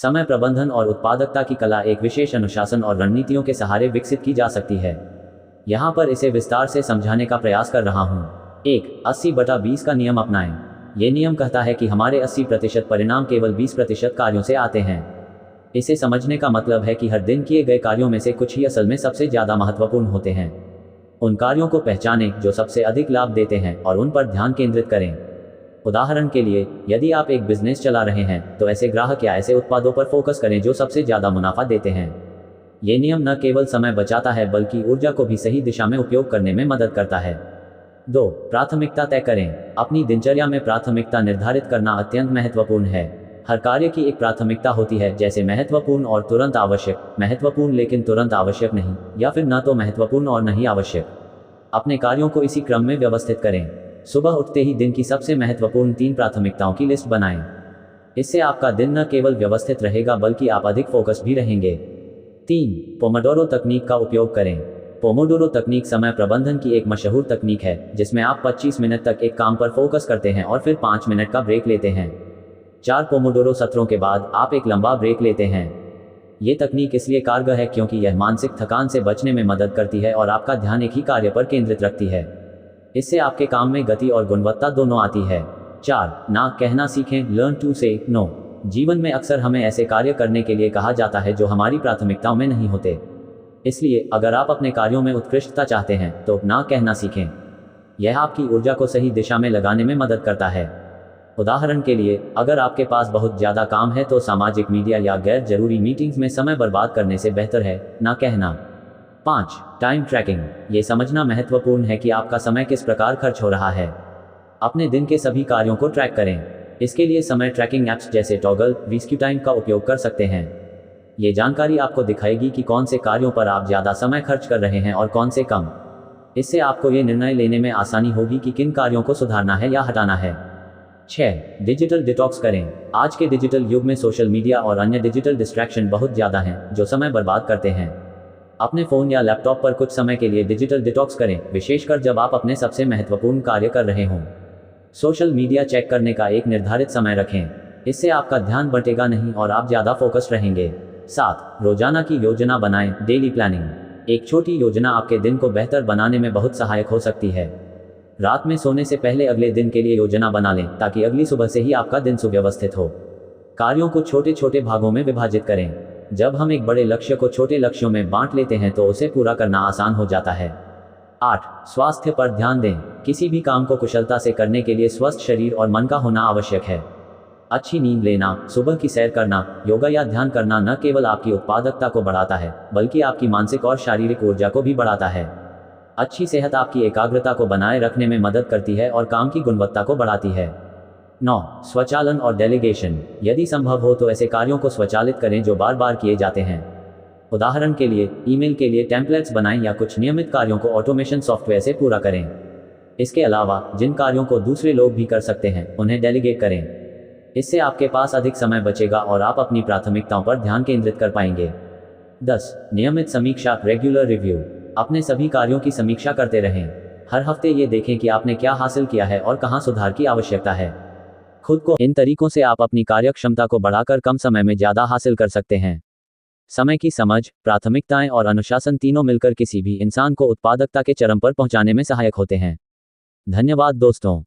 समय प्रबंधन और उत्पादकता की कला एक विशेष अनुशासन और रणनीतियों के सहारे विकसित की जा सकती है। यहाँ पर इसे विस्तार से समझाने का प्रयास कर रहा हूँ। 80/20 का नियम अपनाएं। ये नियम कहता है कि हमारे 80% परिणाम केवल 20% कार्यों से आते हैं। इसे समझने का मतलब है कि हर दिन किए गए कार्यों में से कुछ ही असल में सबसे ज़्यादा महत्वपूर्ण होते हैं। उन कार्यों को पहचानें जो सबसे अधिक लाभ देते हैं और उन पर ध्यान केंद्रित करें। उदाहरण के लिए, यदि आप एक बिजनेस चला रहे हैं तो ऐसे ग्राहक या ऐसे उत्पादों पर फोकस करें जो सबसे ज़्यादा मुनाफा देते हैं। ये नियम न केवल समय बचाता है बल्कि ऊर्जा को भी सही दिशा में उपयोग करने में मदद करता है। 2. प्राथमिकता तय करें। अपनी दिनचर्या में प्राथमिकता निर्धारित करना अत्यंत महत्वपूर्ण है। हर कार्य की एक प्राथमिकता होती है, जैसे महत्वपूर्ण और तुरंत आवश्यक, महत्वपूर्ण लेकिन तुरंत आवश्यक नहीं, या फिर न तो महत्वपूर्ण और नहीं आवश्यक। अपने कार्यों को इसी क्रम में व्यवस्थित करें। सुबह उठते ही दिन की सबसे महत्वपूर्ण 3 प्राथमिकताओं की लिस्ट बनाएं। इससे आपका दिन न केवल व्यवस्थित रहेगा बल्कि आप अधिक फोकस भी रहेंगे। 3. पोमोडोरो तकनीक का उपयोग करें। पोमोडोरो तकनीक समय प्रबंधन की एक मशहूर तकनीक है जिसमें आप 25 मिनट तक एक काम पर फोकस करते हैं और फिर 5 मिनट का ब्रेक लेते हैं। 4 पोमोडोरो सत्रों के बाद आप एक लंबा ब्रेक लेते हैं। ये तकनीक इसलिए कारगर है क्योंकि यह मानसिक थकान से बचने में मदद करती है और आपका ध्यान एक ही कार्य पर केंद्रित रखती है। इससे आपके काम में गति और गुणवत्ता दोनों आती है। 4. ना कहना सीखें। लर्न टू से नो। जीवन में अक्सर हमें ऐसे कार्य करने के लिए कहा जाता है जो हमारी प्राथमिकताओं में नहीं होते। इसलिए अगर आप अपने कार्यों में उत्कृष्टता चाहते हैं तो ना कहना सीखें। यह आपकी ऊर्जा को सही दिशा में लगाने में मदद करता है। उदाहरण के लिए, अगर आपके पास बहुत ज़्यादा काम है तो सामाजिक मीडिया या गैर जरूरी मीटिंग्स में समय बर्बाद करने से बेहतर है ना कहना। 5. Time tracking. ये समझना महत्वपूर्ण है कि आपका समय किस प्रकार खर्च हो रहा है। अपने दिन के सभी कार्यों को ट्रैक करें। इसके लिए समय ट्रैकिंग ऐप्स जैसे टॉगल, रेस्क्यू टाइम का उपयोग कर सकते हैं। ये जानकारी आपको दिखाएगी कि कौन से कार्यों पर आप ज़्यादा समय खर्च कर रहे हैं और कौन से कम। इससे आपको ये निर्णय लेने में आसानी होगी कि किन कार्यों को सुधारना है या हटाना है। 6. डिजिटल डिटॉक्स करें। आज के डिजिटल युग में सोशल मीडिया और अन्य डिजिटल डिस्ट्रैक्शन बहुत ज़्यादा हैं जो समय बर्बाद करते हैं। अपने फ़ोन या लैपटॉप पर कुछ समय के लिए डिजिटल डिटॉक्स करें, विशेषकर जब आप अपने सबसे महत्वपूर्ण कार्य कर रहे हों। सोशल मीडिया चेक करने का एक निर्धारित समय रखें। इससे आपका ध्यान बटेगा नहीं और आप ज़्यादा फोकस्ड रहेंगे। 7. रोजाना की योजना बनाएं। Daily planning. एक छोटी योजना आपके दिन को बेहतर बनाने में बहुत सहायक हो सकती है। रात में सोने से पहले अगले दिन के लिए योजना बना लें ताकि अगली सुबह से ही आपका दिन सुव्यवस्थित हो। कार्यों को छोटे छोटे भागों में विभाजित करें। जब हम एक बड़े लक्ष्य को छोटे लक्ष्यों में बांट लेते हैं तो उसे पूरा करना आसान हो जाता है। 8. स्वास्थ्य पर ध्यान दें। किसी भी काम को कुशलता से करने के लिए स्वस्थ शरीर और मन का होना आवश्यक है। अच्छी नींद लेना, सुबह की सैर करना, योगा या ध्यान करना न केवल आपकी उत्पादकता को बढ़ाता है बल्कि आपकी मानसिक और शारीरिक ऊर्जा को भी बढ़ाता है। अच्छी सेहत आपकी एकाग्रता को बनाए रखने में मदद करती है और काम की गुणवत्ता को बढ़ाती है। 9. स्वचालन और डेलीगेशन। यदि संभव हो तो ऐसे कार्यों को स्वचालित करें जो बार बार किए जाते हैं। उदाहरण के लिए, ईमेल के लिए टेम्पलेट्स बनाएं या कुछ नियमित कार्यों को ऑटोमेशन सॉफ्टवेयर से पूरा करें। इसके अलावा जिन कार्यों को दूसरे लोग भी कर सकते हैं उन्हें डेलीगेट करें। इससे आपके पास अधिक समय बचेगा और आप अपनी प्राथमिकताओं पर ध्यान केंद्रित कर पाएंगे। 10. नियमित समीक्षा। Regular review. अपने सभी कार्यों की समीक्षा करते रहें। हर हफ्ते ये देखें कि आपने क्या हासिल किया है और कहाँ सुधार की आवश्यकता है। खुद को इन तरीकों से आप अपनी कार्यक्षमता को बढ़ाकर कम समय में ज़्यादा हासिल कर सकते हैं। समय की समझ, प्राथमिकताएं और अनुशासन तीनों मिलकर किसी भी इंसान को उत्पादकता के चरम पर पहुंचाने में सहायक होते हैं। धन्यवाद दोस्तों।